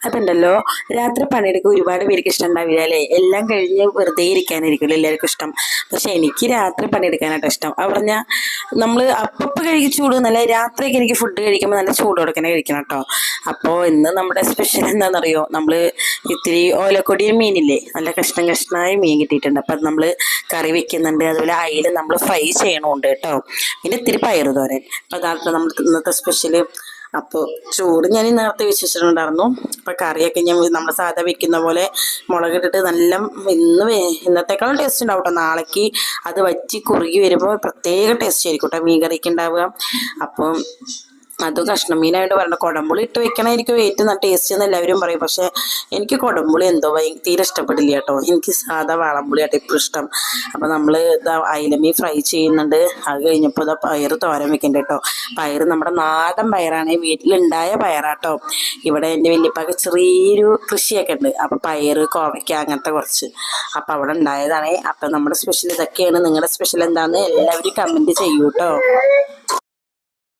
അതുണ്ടല്ലോ, രാത്രി പണിയെടുക്കുക ഒരുപാട് പേർക്ക് ഇഷ്ടം ഉണ്ടാവില്ല അല്ലേ? എല്ലാം കഴിഞ്ഞ് വെറുതെ ഇരിക്കാനായിരിക്കുമല്ലോ എല്ലാവർക്കും ഇഷ്ടം. പക്ഷെ എനിക്ക് രാത്രി പണിയെടുക്കാനായിട്ട് ഇഷ്ടം. പറഞ്ഞാൽ നമ്മൾ അപ്പം കഴിക്കും ചൂട് നല്ല രാത്രിയൊക്കെ എനിക്ക് ഫുഡ് കഴിക്കുമ്പോൾ നല്ല ചൂട് കൊടുക്കണേ കഴിക്കണം കേട്ടോ. അപ്പോൾ ഇന്ന് നമ്മുടെ സ്പെഷ്യൽ എന്താണെന്നറിയോ? നമ്മൾ ഇത്തിരി ഓലക്കൊടിയും മീനില്ലേ, നല്ല കഷ്ണം കഷ്ണമായ മീൻ കിട്ടിയിട്ടുണ്ട്. അപ്പം അത് നമ്മൾ കറി വെക്കുന്നുണ്ട്. അതുപോലെ അയില നമ്മൾ ഫ്രൈ ചെയ്യണമുണ്ട് കേട്ടോ. പിന്നെ ഇത്തിരി പയറ് തോരൻ. അപ്പം അതാണ് നമുക്ക് ഇന്നത്തെ സ്പെഷ്യൽ. അപ്പോൾ ചോറ് ഞാൻ നേരത്തെ വെച്ചിട്ടുണ്ടായിരുന്നു. അപ്പം കറിയൊക്കെ ഞാൻ നമ്മൾ സാധാ വെക്കുന്ന പോലെ മുളകിട്ടിട്ട് നല്ല ഇന്നത്തേക്കാളും ടേസ്റ്റ് ഉണ്ടാവും കേട്ടോ. നാളേക്ക് അത് വറ്റി കുറുകി വരുമ്പോൾ പ്രത്യേക ടേസ്റ്റ് ആയിരിക്കും കേട്ടോ മീൻ കറിക്ക് ഉണ്ടാവുക. അപ്പം അത് കഷ്ണം മീനായിട്ട് പറഞ്ഞ കുടംപുളി ഇട്ട് വെക്കണമായിരിക്കും ഏറ്റവും നല്ല ടേസ്റ്റ് എന്ന് എല്ലാവരും പറയും. പക്ഷേ എനിക്ക് കുടംപുളി എന്തോ തീരെ ഇഷ്ടപ്പെടില്ല കേട്ടോ. എനിക്ക് സാധാ വാളംപുളിയായിട്ട് എപ്പോഴും ഇഷ്ടം. അപ്പം നമ്മൾ ഇതാ അയിലമീൻ ഫ്രൈ ചെയ്യുന്നുണ്ട്. അത് കഴിഞ്ഞപ്പോൾ ഇതാ പയറ് തോരൻ വെക്കണ്ട കേട്ടോ. പയറ് നമ്മുടെ നാടൻ പയറാണ്, വീട്ടിലുണ്ടായ പയറാട്ടോ. ഇവിടെ എൻ്റെ വല്യപ്പാക്ക് ചെറിയൊരു കൃഷിയൊക്കെ ഉണ്ട്. അപ്പം പയറ് കോവയ്ക്ക അങ്ങനത്തെ കുറച്ച് അപ്പം അവിടെ ഉണ്ടായതാണ്. അപ്പം നമ്മുടെ സ്പെഷ്യൽ ഇതൊക്കെയാണ്. നിങ്ങളുടെ സ്പെഷ്യൽ എന്താണെന്ന് എല്ലാവരും കമൻറ്റ് ചെയ്യൂ കേട്ടോ.